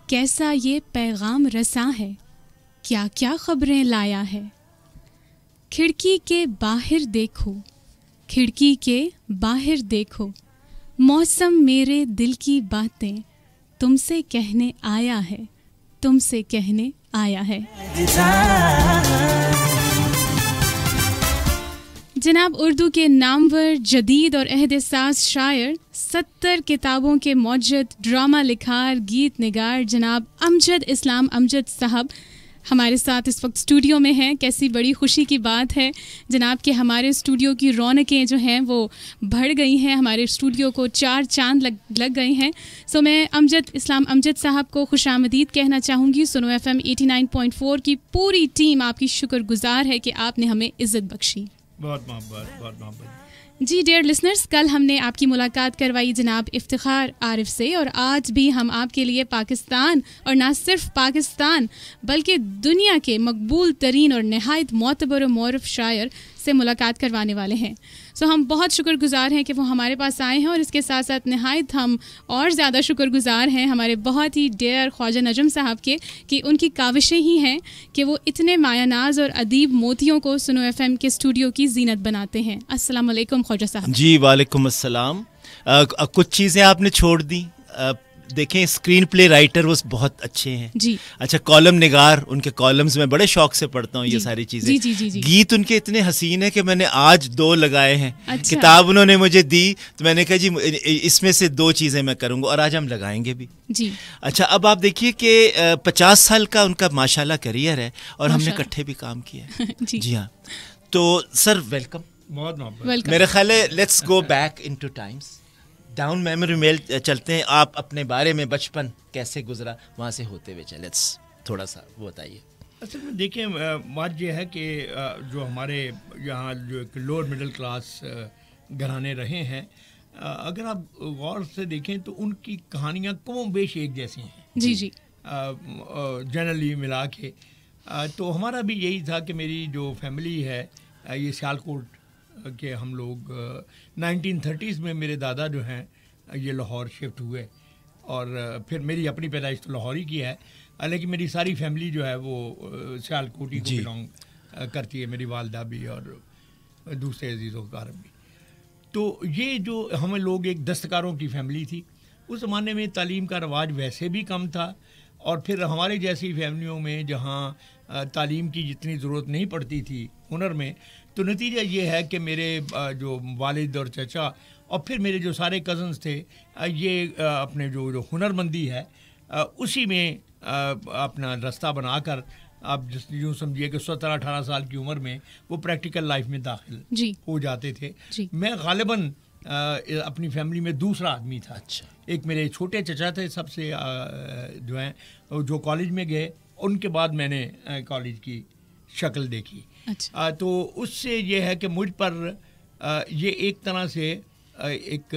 کیسا یہ پیغام رساں ہے، کیا کیا خبریں لایا ہے. کھڑکی کے باہر دیکھو، کھڑکی کے باہر دیکھو، موسم میرے دل کی باتیں تم سے کہنے آیا ہے، تم سے کہنے آیا ہے. جناب اردو کے نامور، جدید اور عہد ساز شاعر، 70 کتابوں کے موجد، ڈرامہ لکھار، گیت نگار جناب امجد اسلام امجد صاحب ہمارے ساتھ اس وقت اسٹوڈیو میں ہیں. کیسی بڑی خوشی کی بات ہے جناب کہ ہمارے اسٹوڈیو کی رونقیں جو ہیں وہ بڑھ گئی ہیں، ہمارے اسٹوڈیو کو 4 چاند لگ گئے ہیں. سو میں امجد اسلام امجد صاحب کو خوش آمدید کہنا چاہوں گی. سنو FM 89.4 کی پوری ٹیم آپ کی شکر گزار ہے کہ آپ نے ہمیں عزت بخشی. بہت محبت، بہت محبت. جی ڈیئر لسنرز، کل ہم نے آپ کی ملاقات کروائی جناب افتخار عارف سے، اور آج بھی ہم آپ کے لیے پاکستان اور نہ صرف پاکستان بلکہ دنیا کے مقبول ترین اور نہایت معتبر و معروف شاعر سے ملاقات کروانے والے ہیں. سو ہم بہت شکر گزار ہیں کہ وہ ہمارے پاس آئے ہیں، اور اس کے ساتھ ساتھ نہایت ہم اور زیادہ شکر گزار ہیں ہمارے بہت ہی ڈیئر خواجہ نجم صاحب کے کہ ان کی کاوشیں ہی ہیں کہ وہ اتنے مایہ ناز اور ادیب موتیوں کو سنو FM کے اسٹوڈیو کی زینت بناتے ہیں. السلام علیکم خواجہ صاحب. جی وعلیکم السلام. کچھ چیزیں آپ نے چھوڑ دیں. دیکھیں اسکرین پلے رائٹر وہ بہت اچھے ہیں. جی. اچھا کالم نگار، ان کے کالمز میں بڑے شوق سے پڑھتا ہوں یہ ساری چیزیں. جی جی جی جی. گیت ان کے اتنے حسین ہیں کہ میں نے آج 2 لگائے ہیں. اچھا. کتاب انہوں نے مجھے دی تو میں نے کہا جی اس میں سے 2 چیزیں میں کروں گا، اور آج ہم لگائیں گے بھی. جی. اچھا اب آپ دیکھیے کہ 50 سال کا ان کا ماشاءاللہ کریئر ہے، اور ہم نے اکٹھے بھی کام کیا ہے. جی ہاں. تو سر ویلکم. بہت محبت. میرے خیال ہے let's go back into times, down memory میل چلتے ہیں. آپ اپنے بارے میں بچپن کیسے گزرا وہاں سے ہوتے ہوئے چلے تھوڑا سا وہ بتائیے. اصل میں دیکھیں بات یہ ہے کہ جو ہمارے یہاں جو ایک لوور مڈل کلاس گھرانے رہے ہیں، اگر آپ غور سے دیکھیں تو ان کی کہانیاں کم و بیش ایک جیسی ہیں. جی جی. جنرلی ملا کے تو ہمارا بھی یہی تھا کہ میری جو فیملی ہے یہ سیالکوٹ کہ ہم لوگ 1930s میں میرے دادا جو ہیں یہ لاہور شفٹ ہوئے، اور پھر میری اپنی پیدائش تو لاہور ہی کی ہے، لیکن میری ساری فیملی جو ہے وہ سیالکوٹ کو بلانگ کرتی ہے، میری والدہ بھی اور دوسرے عزیز و اقارب بھی. تو یہ جو ہم لوگ ایک دستکاروں کی فیملی تھی. اس زمانے میں تعلیم کا رواج ویسے بھی کم تھا، اور پھر ہمارے جیسی فیملیوں میں جہاں تعلیم کی جتنی ضرورت نہیں پڑتی تھی ہنر میں، تو نتیجہ یہ ہے کہ میرے جو والد اور چچا اور پھر میرے جو سارے کزنس تھے یہ اپنے جو ہنر مندی ہے اسی میں اپنا رستہ بنا کر آپ یوں سمجھیے کہ 17-18 سال کی عمر میں وہ پریکٹیکل لائف میں داخل ہو جاتے تھے. میں غالباً اپنی فیملی میں دوسرا آدمی تھا. اچھا. ایک میرے چھوٹے چچا تھے سب سے جو ہیں جو کالج میں گئے، ان کے بعد میں نے کالج کی شکل دیکھی. تو اس سے یہ ہے کہ مجھ پر یہ ایک طرح سے ایک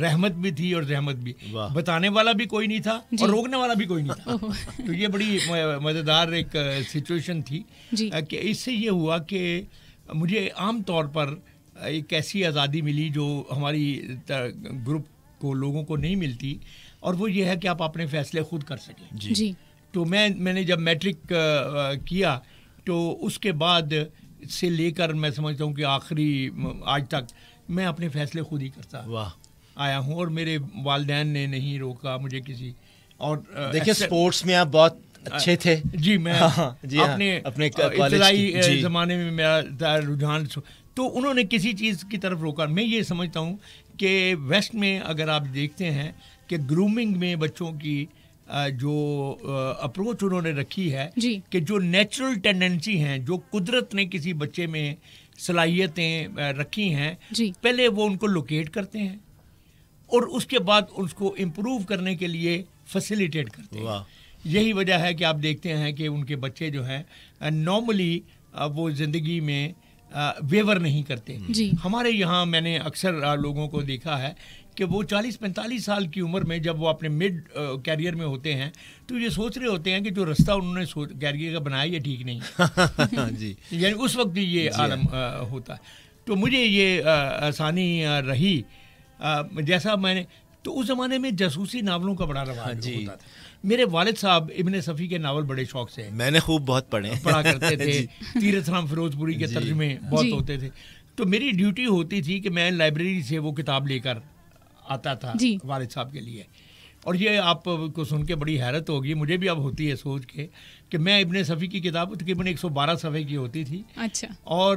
رحمت بھی تھی اور زحمت بھی. بتانے والا بھی کوئی نہیں تھا اور روکنے والا بھی کوئی نہیں تھا. تو یہ بڑی مزیدار ایک سچویشن تھی کہ اس سے یہ ہوا کہ مجھے عام طور پر ایک ایسی آزادی ملی جو ہماری گروپ کو لوگوں کو نہیں ملتی، اور وہ یہ ہے کہ آپ اپنے فیصلے خود کر سکیں. جی. تو میں نے جب میٹرک کیا تو اس کے بعد سے لے کر میں سمجھتا ہوں کہ آخری آج تک میں اپنے فیصلے خود ہی کرتا آیا ہوں، اور میرے والدین نے نہیں روکا مجھے کسی. اور دیکھیں اسپورٹس میں آپ بہت اچھے تھے. جی. میں اپنے ابتدائی زمانے میں میرا رجحان، تو انہوں نے کسی چیز کی طرف روکا. میں یہ سمجھتا ہوں کہ ویسٹ میں اگر آپ دیکھتے ہیں کہ گرومنگ میں بچوں کی جو اپروچ انہوں نے رکھی ہے کہ جو نیچرل ٹینڈنسی ہیں، جو قدرت نے کسی بچے میں صلاحیتیں رکھی ہیں، پہلے وہ ان کو لوکیٹ کرتے ہیں اور اس کے بعد اس کو امپروو کرنے کے لیے فیسیلیٹیٹ کرتے ہیں. یہی وجہ ہے کہ آپ دیکھتے ہیں کہ ان کے بچے جو ہیں نارملی وہ زندگی میں ویور نہیں کرتے. ہمارے یہاں میں نے اکثر لوگوں کو دیکھا ہے کہ وہ 40-45 سال کی عمر میں جب وہ اپنے مڈ کیریئر میں ہوتے ہیں تو یہ سوچ رہے ہوتے ہیں کہ جو رستہ انہوں نے کیریئر کا بنایا یہ ٹھیک نہیں. جی. یعنی اس وقت بھی یہ عالم ہوتا ہے. تو مجھے یہ آسانی رہی جیسا میں نے تو اس زمانے میں جاسوسی ناولوں کا بڑا رواج ہوتا تھا. میرے والد صاحب ابن صفی کے ناول بڑے شوق سے میں نے خوب بہت پڑھا کرتے تھے. تیرتھ رام فیروز پوری کے ترجمے بہت ہوتے تھے. تو میری ڈیوٹی ہوتی تھی کہ میں لائبریری سے وہ کتاب لے کر آتا تھا والد صاحب کے لیے. اور یہ آپ کو سن کے بڑی حیرت ہوگی, مجھے بھی اب ہوتی ہے سوچ کے کہ میں ابن صفی کی کتاب تقریباً 112 صفحے کی ہوتی تھی. اچھا. اور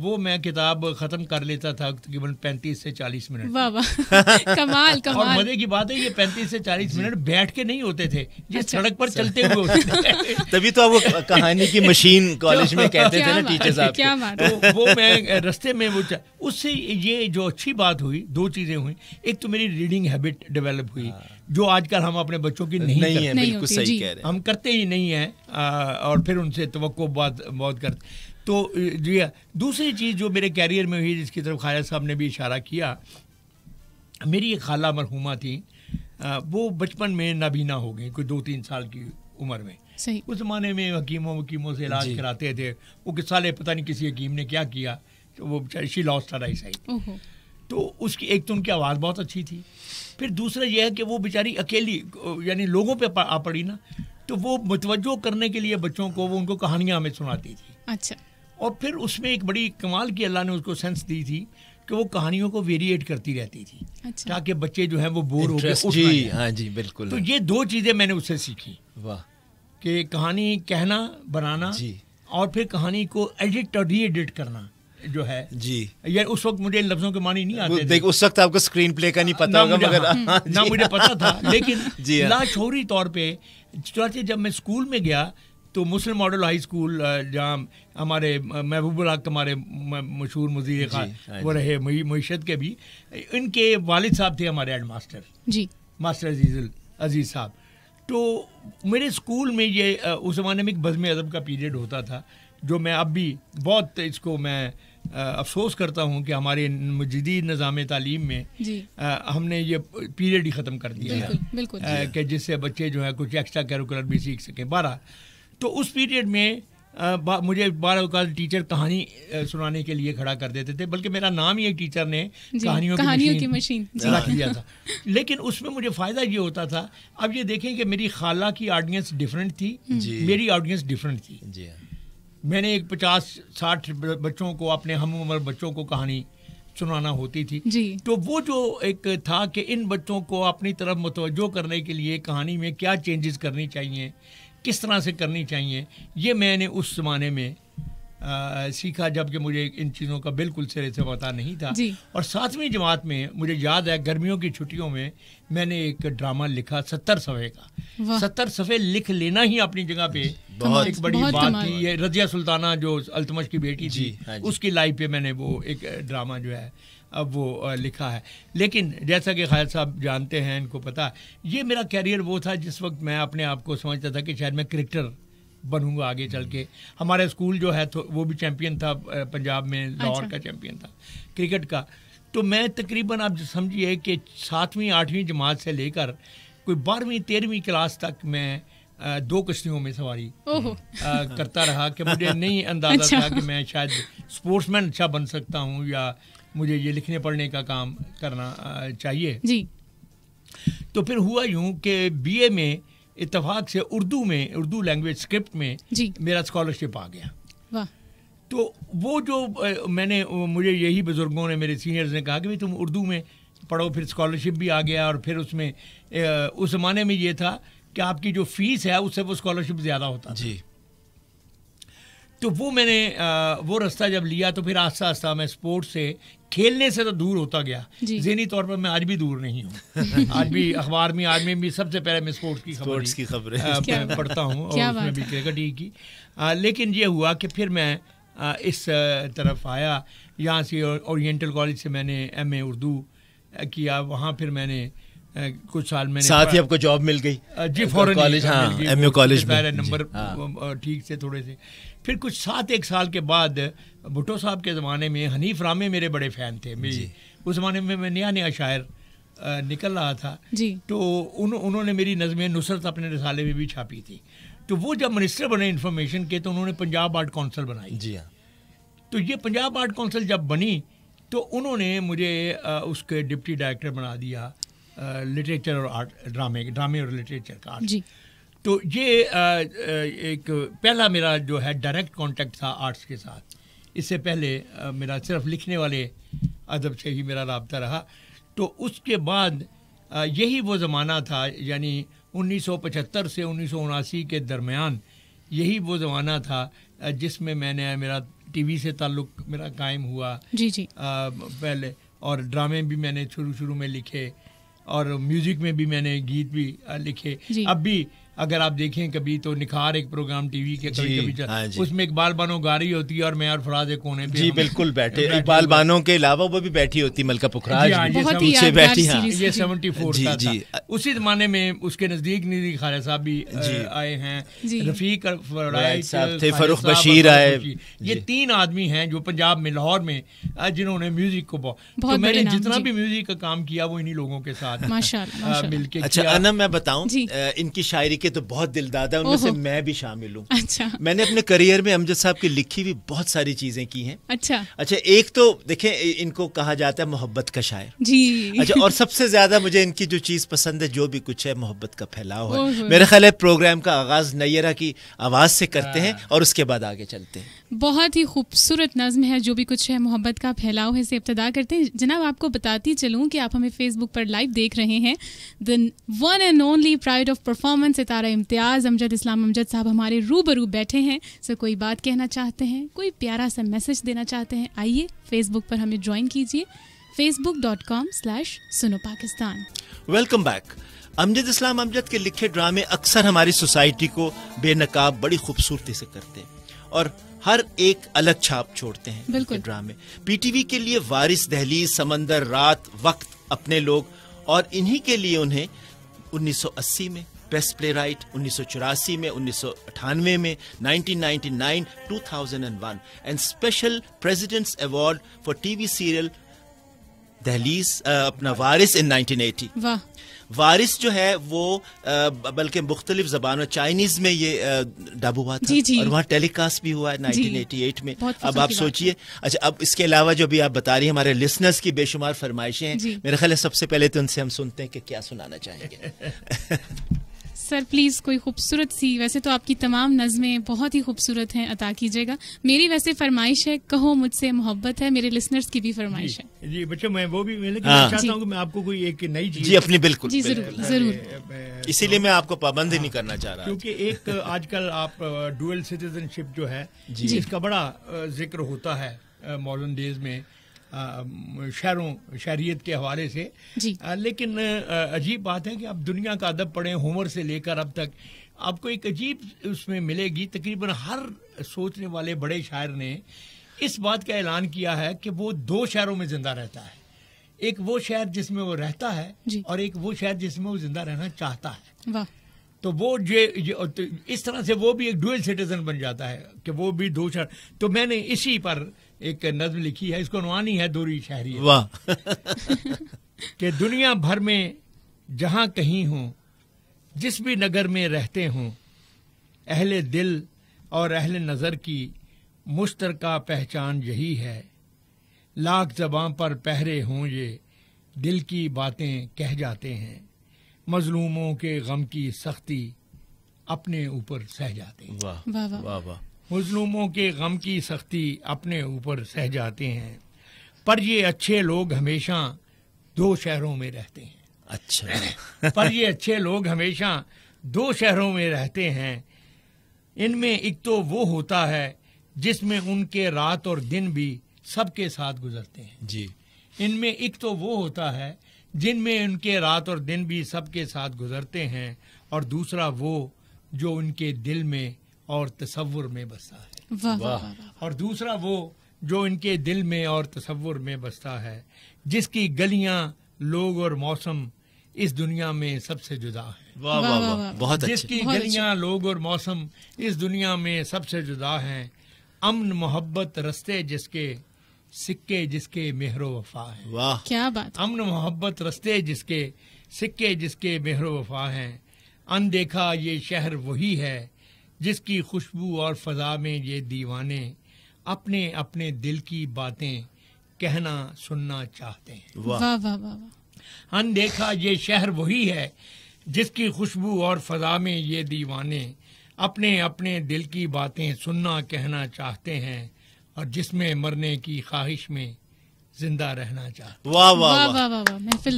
وہ میں کتاب ختم کر لیتا تھا تقریباً 35 سے 40 منٹ. واہ واہ, کمال کمال. اور مزے کی بات ہے یہ 35 سے 40 منٹ بیٹھ کے نہیں ہوتے تھے, یہ سڑک پر چلتے ہوئے ہوتے تھے. تبھی تو وہ کہانی کی مشین کالج میں کہتے تھے نا ٹیچر صاحب. کیا بات. تو وہ میں رستے میں وہ اس سے یہ جو اچھی بات ہوئی, دو چیزیں ہوئیں. ایک تو میری ریڈنگ ہیبٹ ڈیولپ ہوئی جو آج کل ہم اپنے بچوں کی نہیں ہے. بالکل صحیح کہہ رہے ہیں, ہم کرتے ہی نہیں ہیں اور پھر ان سے توقع بہت کرتے. تو جی دوسری چیز جو میرے کیریئر میں ہوئی جس کی طرف خواجہ صاحب نے بھی اشارہ کیا, میری ایک خالہ مرحومہ تھیں, وہ بچپن میں نابینا ہو گئی کوئی 2-3 سال کی عمر میں. اس زمانے میں حکیموں سے علاج کراتے تھے. وہ کس سالے پتہ نہیں کسی حکیم نے کیا کیا, وہ she lost Hare I site. تو اس کی ایک تو ان کی آواز بہت اچھی تھی, پھر دوسرا یہ ہے کہ وہ بیچاری اکیلی یعنی لوگوں پہ آ پڑی نا, تو وہ متوجہ کرنے کے لیے بچوں کو وہ ان کو کہانیاں ہمیں سناتی تھی. اچھا. اور پھر اس میں ایک بڑی کمال کی اللہ نے اس کو سینس دی تھی کہ وہ کہانیوں کو ویریٹ کرتی رہتی تھی تاکہ بچے جو ہیں وہ بور ہو کے. ہاں جی بالکل. تو یہ دو چیزیں میں نے اس سے سیکھی. واہ. کہ کہانی کہنا بنانا اور پھر کہانی کو ایڈٹ اور ری ایڈٹ کرنا جو ہے جی. یہ اس وقت مجھے لفظوں کے معنی نہیں آتے تھے. اس وقت آپ کو اسکرین پلے کا نہیں پتا ہوگا مگر نہ مجھے پتا تھا, لیکن لاشعوری طور پہ چنانچہ جب میں اسکول میں گیا تو مسلم ماڈل ہائی اسکول جہاں ہمارے محبوب الحق ہمارے مشہور مدیر وہ رہے معیشت کے بھی, ان کے والد صاحب تھے ہمارے ہیڈ ماسٹر ماسٹر عزیز صاحب. تو میرے اسکول میں یہ اس زمانے میں ایک بزم ادب کا پیریڈ ہوتا تھا جو میں اب بھی بہت اس کو میں افسوس کرتا ہوں کہ ہمارے جدید نظام تعلیم میں ہم نے یہ پیریڈ ہی ختم کر دیا ہے کہ جس سے بچے جو ہے کچھ ایکسٹرا کیریکولر بھی سیکھ سکیں. 12 تو اس پیریڈ میں مجھے 12 اوقات ٹیچر کہانی سنانے کے لیے کھڑا کر دیتے تھے, بلکہ میرا نام ہی ایک ٹیچر نے کہانیوں کی مشین رکھ دیا تھا. لیکن اس میں مجھے فائدہ یہ ہوتا تھا, اب یہ دیکھیں کہ میری خالہ کی آڈینس ڈفرینٹ تھی, میری آڈینس ڈفرینٹ تھی. میں نے ایک 50-60 بچوں کو, اپنے ہم عمر بچوں کو کہانی سنانا ہوتی تھی. تو وہ جو ایک تھا کہ ان بچوں کو اپنی طرف متوجہ کرنے کے لیے کہانی میں کیا چینجز کرنی چاہیے, کس طرح سے کرنی چاہیے, یہ میں نے اس زمانے میں سیکھا جبکہ مجھے ان چیزوں کا بالکل سرے سے پتہ نہیں تھا. اور 7ویں جماعت میں مجھے یاد ہے گرمیوں کی چھٹیوں میں میں نے ایک ڈرامہ لکھا 70 صفحے کا. 70 صفحے لکھ لینا ہی اپنی جگہ پہ ایک بڑی بات تھی. یہ رضیہ سلطانہ جو التمش کی بیٹی تھی اس کی لائف پہ میں نے وہ ایک ڈرامہ جو ہے اب وہ لکھا ہے. لیکن جیسا کہ خالد صاحب جانتے ہیں, ان کو پتہ, یہ میرا کیریئر وہ تھا جس وقت میں اپنے آپ کو سمجھتا تھا کہ شاید میں کرکٹر بنوں گا آگے چل کے. ہمارا اسکول جو ہے تو وہ بھی چیمپئن تھا پنجاب میں, لاہور کا چیمپئن تھا کرکٹ کا. تو میں تقریباً آپ سمجھیے کہ 7ویں 8ویں جماعت سے لے کر کوئی 12ویں 13ویں کلاس تک میں 2 کشتیوں میں سواری کرتا رہا کہ مجھے نہیں اندازہ تھا کہ میں شاید اسپورٹس مین اچھا بن سکتا ہوں یا مجھے یہ لکھنے پڑھنے کا کام کرنا چاہیے. تو پھر ہوا یوں کہ بی اے میں اتفاق سے اردو لینگویج اسکرپٹ میں میرا اسکالرشپ آ گیا. تو وہ جو میں نے مجھے یہی بزرگوں نے, میرے سینئرز نے کہا کہ بھائی تم اردو میں پڑھو, پھر اسکالرشپ بھی آ گیا. اور پھر اس میں اس زمانے میں یہ تھا کہ آپ کی جو فیس ہے اس سے وہ اسکالرشپ زیادہ ہوتا تھا. تو وہ میں نے وہ راستہ جب لیا تو پھر آہستہ آہستہ میں اسپورٹس سے, کھیلنے سے تو دور ہوتا گیا. ذہنی طور پر میں آج بھی دور نہیں ہوں. آج بھی اخبار میں آج میں بھی سب سے پہلے میں اسپورٹس کی خبریں پڑھتا ہوں اور اس میں بھی کرکٹ ہی کی. لیکن یہ ہوا کہ پھر میں اس طرف آیا. یہاں سے اورینٹل کالج سے میں نے ایم اے اردو کیا. وہاں پھر میں نے کچھ سال میں نے ساتھ ہی آپ کو جاب مل گئی. جی فوراً کالج, ہاں ایم اے کالج میں نمبر ٹھیک سے تھوڑے سے. پھر کچھ 7-1 سال کے بعد بھٹو صاحب کے زمانے میں حنیف رامے میرے بڑے فین تھے. اس زمانے میں نیا شاعر نکل رہا تھا. تو انہوں نے میری نظمیں نصرت اپنے رسالے میں بھی چھاپی تھی. تو وہ جب منسٹر بنے انفارمیشن کے تو انہوں نے پنجاب آرٹ کونسل بنائی. تو یہ پنجاب آرٹ کونسل جب بنی تو انہوں نے مجھے اس کے ڈپٹی ڈائریکٹر بنا دیا لٹریچر اور آرٹ، ڈرامے اور لٹریچر کا آرٹ. جی. تو یہ ایک پہلا میرا جو ہے ڈائریکٹ کانٹیکٹ تھا آرٹس کے ساتھ. اس سے پہلے میرا صرف لکھنے والے ادب سے ہی میرا رابطہ رہا. تو اس کے بعد یہی وہ زمانہ تھا، یعنی 1975 سے 1979 کے درمیان یہی وہ زمانہ تھا جس میں میرا ٹی وی سے تعلق میرا قائم ہوا. جی جی. پہلے اور ڈرامے بھی میں نے شروع میں لکھے اور میوزک میں بھی میں نے گیت بھی لکھے. اب بھی اگر آپ دیکھیں کبھی تو نکھار ایک پروگرام ٹی وی کے کبھی اس میں اقبال بانو گا رہی ہوتی ہے اور میں اور فراز ایک کونے پہ. جی بالکل بیٹھے اقبال بانو کے علاوہ وہ بھی بیٹھی ہوتی ملکہ پخراج پیچھے بیٹھی. یہ 74 کا تھا. اسی زمانے میں اس کے نزدیک خالد صاحب بھی آئے ہیں، رفیق صاحب تھے، فاروق بشیر آئے. یہ 3 آدمی ہیں جو پنجاب میں لاہور میں جنہوں نے میوزک کو تو میں نے جتنا بھی میوزک کا کام کیا وہ انہی لوگوں کے ساتھ مل کے. اچھا انم میں بتاؤں ان کی شاعری کے تو بہت دلداد ہے، ان میں سے میں بھی شامل ہوں. اچھا. میں نے اپنے کریئر میں امجد صاحب کی لکھی ہوئی بہت ساری چیزیں کی ہیں. اچھا. ایک تو دیکھیں ان کو کہا جاتا ہے محبت کا شاعر. جی. اچھا. اور سب سے زیادہ مجھے ان کی جو چیز پسند ہے جو بھی کچھ ہے محبت کا پھیلاؤ ہے. میرا خیال ہے پروگرام کا آغاز نیرہ کی آواز سے کرتے ہیں اور اس کے بعد آگے چلتے ہیں. بہت ہی خوبصورت نظم ہے جو بھی کچھ ہے محبت کا پھیلاؤ ہے سے ابتدا کرتے ہیں. جناب آپ کو بتاتی چلوں کہ آپ ہمیں فیس بک پر لائیو دیکھ رہے ہیں. The one and only pride of performance ستارہ امتیاز امجد اسلام امجد صاحب ہمارے روبرو بیٹھے ہیں. سر کوئی بات کہنا چاہتے ہیں، کوئی پیارا سا میسج دینا چاہتے ہیں، آئیے فیس بک پر ہمیں جوائن کیجیے. facebook.com/سنو پاکستان. Welcome back. امجد اسلام امجد کے لکھے ڈرامے اکثر ہماری سوسائٹی کو بے نقاب بڑی خوبصورتی سے کرتے ہیں اور ہر ایک الگ چھاپ چھوڑتے ہیں. بالکل. ڈرامے پی ٹی وی کے لیے وارث، دہلیز، سمندر، رات، وقت، اپنے لوگ، اور انہی کے لیے انہیں 1980 میں بیسٹ پلے رائٹ، 1984 میں، 1998 میں، 1999، 2001 and special president's award for T V serial Dehleez اپنا وارث ان 1980. واہ. وارث جو ہے وہ بلکہ مختلف زبانوں، چائنیز میں یہ ڈب ہوا تھا اور وہاں ٹیلی کاسٹ بھی ہوا ہے 1988 میں. اب آپ سوچئے. اچھا اب اس کے علاوہ جو بھی آپ بتا رہی ہیں ہمارے لسنرز کی بے شمار فرمائشیں ہیں. میرے خیال ہے سب سے پہلے تو ان سے ہم سنتے ہیں کہ کیا سنانا چاہیں گے. سر پلیز کوئی خوبصورت سی، ویسے تو آپ کی تمام نظمیں بہت ہی خوبصورت ہیں، عطا کیجیے گا. میری ویسے فرمائش ہے کہو مجھ سے محبت ہے، میرے لسنرز کی بھی فرمائش ہے. جی بچے میں وہ بھی چاہتا ہوں کہ میں آپ کو کوئی ایک نئی چیز. جی اپنی بالکل. جی ضرور. اسی لیے میں آپ کو پابند ہی نہیں کرنا چاہ رہا کیونکہ ایک آج کل آپ ڈوئل سٹیزن شپ جو ہے اس کا بڑا ذکر ہوتا ہے ماڈرن ڈیز میں شہریت کے حوالے سے. لیکن عجیب بات ہے کہ آپ دنیا کا ادب پڑھیں، ہومر سے لے کر اب تک آپ کو ایک عجیب اس میں ملے گی. تقریباً ہر سوچنے والے بڑے شاعر نے اس بات کا اعلان کیا ہے کہ وہ 2 شہروں میں زندہ رہتا ہے. ایک وہ شہر جس میں وہ رہتا ہے اور ایک وہ شہر جس میں وہ زندہ رہنا چاہتا ہے. واہ. تو وہ اس طرح سے وہ بھی ایک ڈوئل سٹیزن بن جاتا ہے کہ وہ بھی 2 شہر. تو میں نے اسی پر ایک نظم لکھی ہے، اس کو عنوان ہی ہے دوری شہری. واہ. کہ دنیا بھر میں جہاں کہیں ہوں، جس بھی نگر میں رہتے ہوں، اہل دل اور اہل نظر کی مشترکہ پہچان یہی ہے. لاکھ زباں پر پہرے ہوں یہ دل کی باتیں کہہ جاتے ہیں. مظلوموں کے غم کی سختی اپنے اوپر سہ جاتے ہیں. واہ واہ واہ. مظلوموں کے غم کی سختی اپنے اوپر سہ جاتے ہیں، پر یہ اچھے لوگ ہمیشہ 2 شہروں میں رہتے ہیں. اچھا. پر یہ اچھے لوگ ہمیشہ 2 شہروں میں رہتے ہیں. ان میں ایک تو وہ ہوتا ہے جس میں ان کے رات اور دن بھی سب کے ساتھ گزرتے ہیں. جی. ان میں ایک تو وہ ہوتا ہے جن میں ان کے رات اور دن بھی سب کے ساتھ گزرتے ہیں، اور دوسرا وہ جو ان کے دل میں اور تصور میں بستا ہے. واہ. اور دوسرا وہ جو ان کے دل میں اور تصور میں بستا ہے، جس کی گلیاں، لوگ اور موسم اس دنیا میں سب سے جدا ہیں. واہ واہ واہ. بہت اچھا. جس کی گلیاں، لوگ اور موسم اس دنیا میں سب سے جدا ہیں. امن محبت رستے جس کے، سکے جس کے مہر و وفا ہیں. واہ کیا بات. امن محبت رستے جس کے، سکے جس کے مہر و وفا ہیں. اندیکھا یہ شہر وہی ہے جس کی خوشبو اور فضا میں یہ دیوانے اپنے اپنے دل کی باتیں کہنا سننا چاہتے ہیں. واہ واہ واہ. اندیکھا یہ شہر وہی ہے جس کی خوشبو اور فضا میں یہ دیوانے اپنے اپنے دل کی باتیں سننا کہنا چاہتے ہیں اور جس میں مرنے کی خواہش میں زندہ رہنا چاہتے ہیں. واہ واہ واہ واہ واہ محفل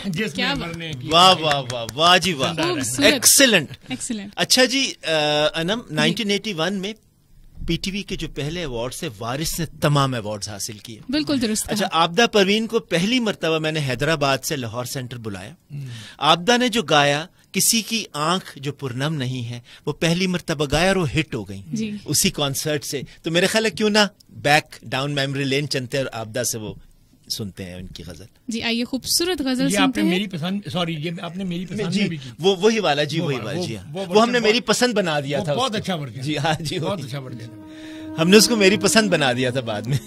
جس میں مرنے کی واہ واہ واہ واہ جی واہ، ایکسلنٹ ایکسلنٹ. اچھا جی انم 1981 میں پی ٹی وی کے جو پہلے ایوارڈ سے وارث نے تمام ایوارڈز حاصل کیے. بالکل درست. اچھا آبدہ پروین کو پہلی مرتبہ میں نے حیدرآباد سے لاہور سینٹر بلایا. آبدہ نے جو گایا کسی کی آنکھ جو پرنم نہیں ہے وہ پہلی مرتبہ گایا اور وہ ہٹ ہو گئی اسی کانسرٹ سے. تو میرے خیال ہے کیوں نہ بیک ڈاؤن میموری لین چلتے ہیں اور آبدہ سے وہ سنتے ہیں ان کی غزل. جی آئیے خوبصورت غزل یہ آپ نے میری پسند، سوری یہ آپ نے میری پسند جی بھی کی. وہی والا جی وہی والا جی ہاں وہ ہم نے میری پسند بنا دیا تھا. بہت اچھا ورژن. جی ہاں جی بہت اچھا ورژن. ہم نے اس کو میری پسند بنا دیا تھا بعد میں.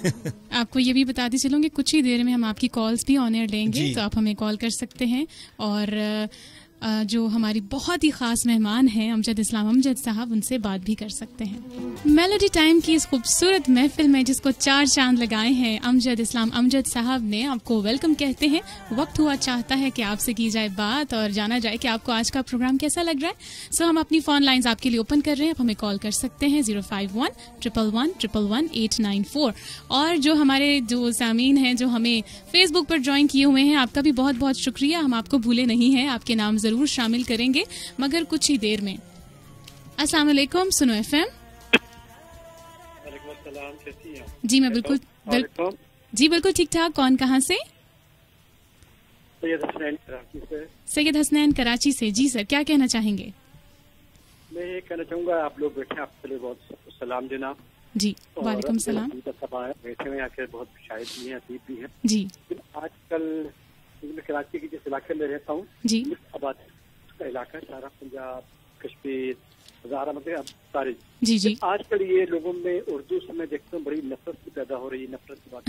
آپ کو یہ بھی بتاتی چلوں گے کچھ ہی دیر میں ہم آپ کی کالز بھی آن ایئر لیں گے تو آپ ہمیں کال کر سکتے ہیں. اور جو ہماری بہت ہی خاص مہمان ہیں امجد اسلام امجد صاحب، ان سے بات بھی کر سکتے ہیں. میلوڈی ٹائم کی اس خوبصورت محفل میں جس کو 4 چاند لگائے ہیں امجد اسلام امجد صاحب نے، آپ کو ویلکم کہتے ہیں. وقت ہوا چاہتا ہے کہ آپ سے کی جائے بات اور جانا جائے کہ آپ کو آج کا پروگرام کیسا لگ رہا ہے. سو ہم اپنی فون لائنز آپ کے لیے اوپن کر رہے ہیں، آپ ہمیں کال کر سکتے ہیں 051-111-111-894. اور جو ہمارے جو سامعین ہیں جو ہمیں فیس بک پر جوائن کیے ہوئے ہیں، آپ کا بھی بہت بہت شکریہ. ہم آپ کو بھولے نہیں ہیں، آپ کے نام ضرور شامل کریں گے مگر کچھ ہی دیر میں. السلام علیکم سنو ایف ایم. وعلیکم السلام، کیسی ہیں؟ جی میں بالکل ٹھیک ٹھاک. کون کہاں سے؟ سید حسنین کراچی سے. سید حسنین کراچی سے. جی سر کیا کہنا چاہیں گے؟ میں یہ کہنا چاہوں گا آپ لوگ بیٹھے، آپ کے لیے بہت سلام جناب. جی وعلیکم السلام. بیٹھے ہوئے آ کے بہت شاعر بھی ہیں، ادیب بھی ہیں. جی آج کل میں کراچی کے جس علاقے میں رہتا ہوں، جی آباد کا علاقہ سارا پنجاب کشمیر ہزارہ مطلب سارے. جی جی آج کل یہ لوگوں میں اردو سے میں دیکھتا ہوں بڑی نفرت بھی پیدا ہو رہی ہے. نفرت کی بات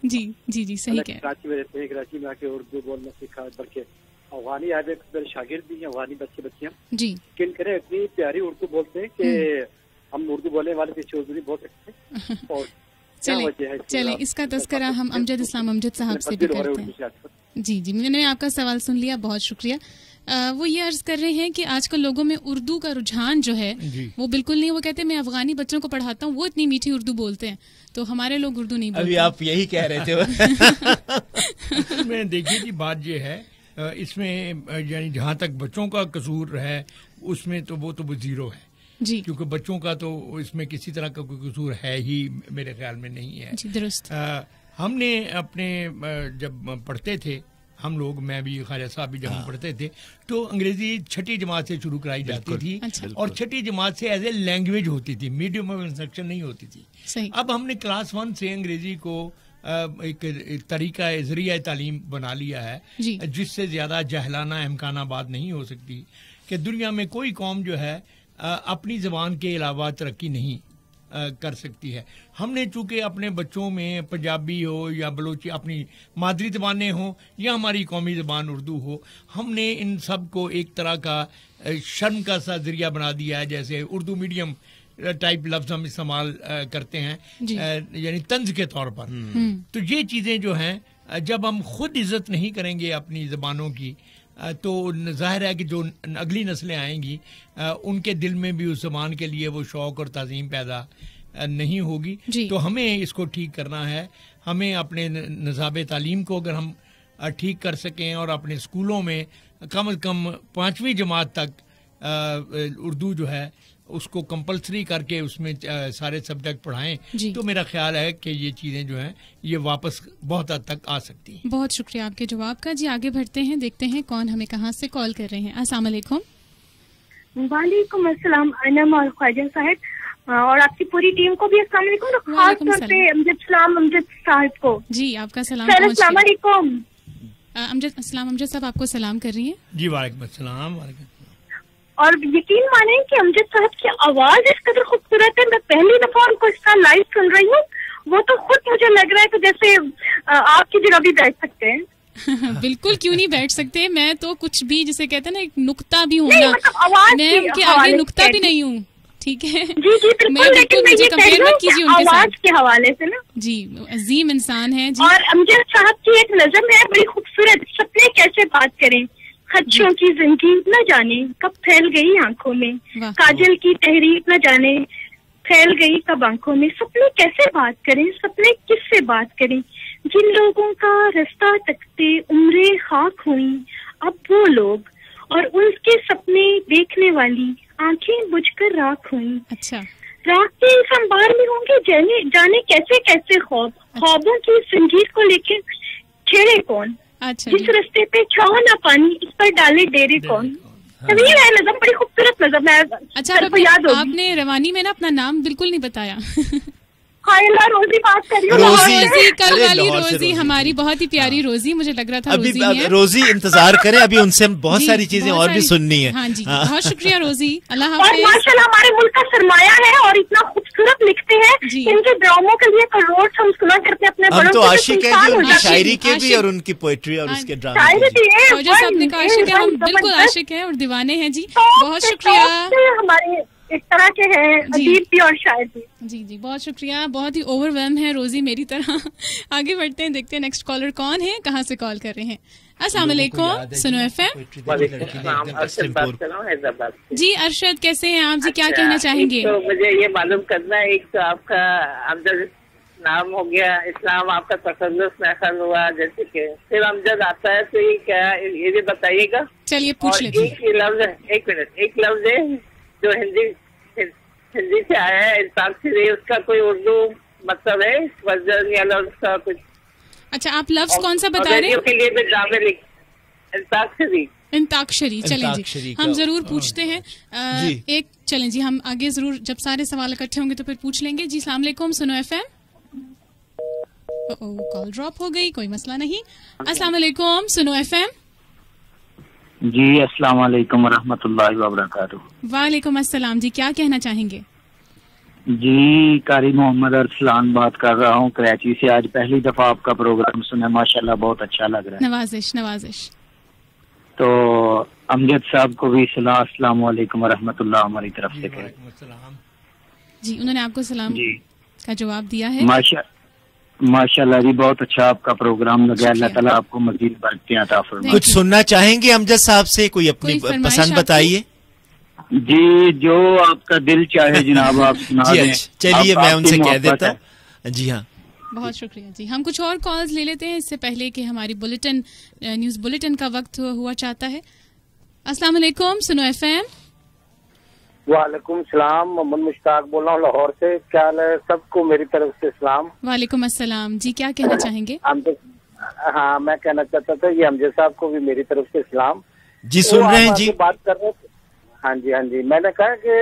جی جی جی صحیح کہہ. کراچی میں رہتے ہیں، کراچی میں آ کے اردو بولنا سیکھا، بلکہ افغانی آئے میرے شاگرد بھی ہیں، افغانی بچیاں جی کن کریں اتنی پیاری اردو بولتے ہیں کہ ہم اردو بولنے والے کسی اردو نہیں بول سکتے. اور چلیں اس کا تذکرہ ہم امجد اسلام امجد صاحب سے بھی کرتے ہیں. جی جی میں نے آپ کا سوال سن لیا، بہت شکریہ. وہ یہ عرض کر رہے ہیں کہ آج کل لوگوں میں اردو کا رجحان جو ہے وہ بالکل نہیں. وہ کہتے ہیں میں افغانی بچوں کو پڑھاتا ہوں، وہ اتنی میٹھی اردو بولتے ہیں تو ہمارے لوگ اردو نہیں بولتے. ابھی آپ یہی کہہ رہے تھے. میں دیکھیے کہ بات یہ ہے اس میں یعنی جہاں تک بچوں کا قصور ہے اس میں تو وہ زیرو ہے جی، کیونکہ بچوں کا تو اس میں کسی طرح کا کوئی قصور ہے ہی میرے خیال میں نہیں ہے. جی درست. ہم نے اپنے جب پڑھتے تھے ہم لوگ، میں بھی خواجہ صاحب بھی جب ہم پڑھتے تھے تو انگریزی 6ٹھی جماعت سے شروع کرائی جاتی تھی اور 6ٹھی جماعت سے ایز اے لینگویج ہوتی تھی، میڈیم آف انسٹرکشن نہیں ہوتی تھی. اب ہم نے کلاس 1 سے انگریزی کو ایک طریقہ ذریعہ تعلیم بنا لیا ہے جس سے زیادہ جہلانہ امکانہ بات نہیں ہو سکتی کہ دنیا میں کوئی قوم جو ہے اپنی زبان کے علاوہ ترقی نہیں کر سکتی ہے. ہم نے چونکہ اپنے بچوں میں پنجابی ہو یا بلوچی اپنی مادری زبانیں ہوں یا ہماری قومی زبان اردو ہو، ہم نے ان سب کو ایک طرح کا شرم کا سا ذریعہ بنا دیا ہے. جیسے اردو میڈیم ٹائپ لفظ ہم استعمال کرتے ہیں یعنی طنز کے طور پر. تو یہ چیزیں جو ہیں جب ہم خود عزت نہیں کریں گے اپنی زبانوں کی تو ظاہر ہے کہ جو اگلی نسلیں آئیں گی ان کے دل میں بھی اس زبان کے لیے وہ شوق اور تعظیم پیدا نہیں ہوگی. تو ہمیں اس کو ٹھیک کرنا ہے. ہمیں اپنے نصاب تعلیم کو اگر ہم ٹھیک کر سکیں اور اپنے اسکولوں میں کم از کم 5ویں جماعت تک اردو جو ہے اس کو کمپلسری کر کے اس میں سارے سبجیکٹ پڑھائیں تو میرا خیال ہے کہ یہ چیزیں جو ہیں یہ واپس بہت حد تک آ سکتی ہیں. بہت شکریہ آپ کے جواب کا. جی آگے بڑھتے ہیں، دیکھتے ہیں کون ہمیں کہاں سے کال کر رہے ہیں. السلام علیکم. وعلیکم السلام انم اور خواجہ صاحب اور آپ کی پوری ٹیم کو بھی السلام علیکم، خاص طور پہ امجد اسلام امجد صاحب کو. جی آپ کا سلام. السلام علیکم. امجد اسلام امجد صاحب آپ کو سلام کر رہی ہیں. جی وعلیکم السلام. وعلیکم السلام. اور یقین مانیں کہ امجد صاحب کی آواز اس قدر خوبصورت ہے، میں پہلی دفعہ ان کو اس کا لائیو سن رہی ہوں. وہ تو خود مجھے لگ رہا ہے کہ جیسے آپ کی جگہ بھی بیٹھ سکتے ہیں. بالکل کیوں نہیں بیٹھ سکتے. میں تو کچھ بھی جسے کہتے ہیں نا ایک نقطہ بھی ہوں نا، میں ان کے آگے نقطہ بھی نہیں ہوں. ٹھیک ہے جی جی بالکل، مجھے کمپیئر مت کیجیے ان کے ساتھ. آواز کے حوالے سے نا جی عظیم انسان ہے. جی اور امجد صاحب کی ایک نظم ہے بڑی خوبصورت، سپنے بات کریں. خدشوں کی زنجیر نہ جانے کب پھیل گئی آنکھوں میں, کاجل کی تحریر نہ جانے پھیل گئی کب آنکھوں میں. سپنے کیسے بات کریں, سپنے کس سے بات کریں, جن لوگوں کا رستہ تکتے عمریں خاک ہوئیں اب وہ لوگ, اور ان کے سپنے دیکھنے والی آنکھیں بجھ کر راکھ ہوئیں. اچھا, راکھ کے اس انبار میں ہوں گے جانے کیسے کیسے خواب, خوابوں کی زنجیر کو لے کے چھیڑے کون, جس رستے پہ چھاؤ نہ پانی اس پر ڈالے ڈیرے کون. طویل ہے نظم, بڑی خوبصورت نظم ہے. اچھا, آپ نے روانی میں نا اپنا نام بالکل نہیں بتایا. روزی بات کر رہی ہوں. روزی, کل والی روزی, ہماری بہت ہی پیاری روزی, مجھے لگ رہا تھا ابھی روزی انتظار کریں, ابھی ان سے ہم بہت ساری چیزیں اور بھی سننی ہے. ہاں جی, بہت شکریہ روزی, اللہ حافظ. اور ماشاءاللہ ہمارے ملک کا سرمایہ ہے اور اتنا خوبصورت لکھتے ہیں, ان کے ڈراموں کے لیے کروڑ ہم سنا کرتے ہیں اپنے بڑوں سے. ہم تو عاشق ہیں جی ان کی شاعری کے بھی اور ان کی پوئٹری اور اس کے ڈرامے کے. جو صاحب نے کہا عاشق ہے, ہم بالکل عاشق ہیں اور دیوانے ہیں جی. بہت شکریہ. ہمارے اس طرح کے ہیں ادیب بھی اور شاعر بھی. جی جی, بہت شکریہ. بہت ہی اوور ویلم ہے روزی میری طرح. آگے بڑھتے ہیں, دیکھتے ہیں نیکسٹ کالر کون ہے, کہاں سے کال کر رہے ہیں. السلام علیکم, سنو ایف ایم. جی ارشد, کیسے ہیں آپ جی, کیا کہنا چاہیں گے؟ تو مجھے یہ معلوم کرنا ہے, ایک تو آپ کا امجد نام ہو گیا, اسلام آپ کا تصدق محفل ہوا, جیسے کہ پھر امجد آتا ہے تو یہ کیا, یہ بھی بتائیے گا. چلیے پوچھ لیتے ہیں. ایک لفظ ہے جو ہندی سے آیا ہے, انتاکشری, اس کا کوئی اردو مطلب ہے ورژن یا لفظ کا کچھ؟ اچھا, آپ لفظ کون سا بتا رہے ہیں؟ کے لیے بھی ڈرامے انتاکشری. انتاکشری, چلیں جی ہم ضرور پوچھتے ہیں. ایک چلیں جی, ہم آگے ضرور جب سارے سوال اکٹھے ہوں گے تو پھر پوچھ لیں گے. جی السلام علیکم, سنو ایف ایم. کال ڈراپ ہو گئی, کوئی مسئلہ نہیں. السلام علیکم, سنو ایف ایم. جی السلام علیکم ورحمۃ اللہ وبرکاتہ. وعلیکم السلام جی, کیا کہنا چاہیں گے؟ جی قاری محمد ارسلان بات کر رہا ہوں کراچی سے. آج پہلی دفعہ آپ کا پروگرام سنا, ماشاءاللہ بہت اچھا لگ رہا ہے. نوازش نوازش. تو امجد صاحب کو بھی السلام علیکم ورحمۃ اللہ ہماری طرف سے کہیں. جی انہوں نے آپ کو سلام جی کا جواب دیا ہے. ماشاء اللہ جی, بہت اچھا آپ کا پروگرام لگا. اللہ تعالیٰ آپ کو مزید برکتیں عطا فرمائے. کچھ سننا چاہیں گے امجد صاحب سے, کوئی اپنی پسند بتائیے. جی جو آپ کا دل چاہے جناب آپ سنا دیں. چلیے میں ان سے کہہ دیتا ہوں. جی ہاں, بہت شکریہ جی. ہم کچھ اور کالز لے لیتے ہیں اس سے پہلے کہ ہماری بلیٹن نیوز بلیٹن کا وقت ہوا چاہتا ہے. السلام علیکم, سنو ایف ایم. وعلیکم السلام, محمد مشتاق بول رہا ہوں لاہور سے. کیا حال ہے سب کو میری طرف سے سلام. وعلیکم السلام جی, کیا کہنا چاہیں گے؟ ہاں میں کہنا چاہتا تھا یہ امجد صاحب کو بھی میری طرف سے سلام. جی سن رہے ہیں جی, بات کر رہے تھے. ہاں جی, میں نے کہا کہ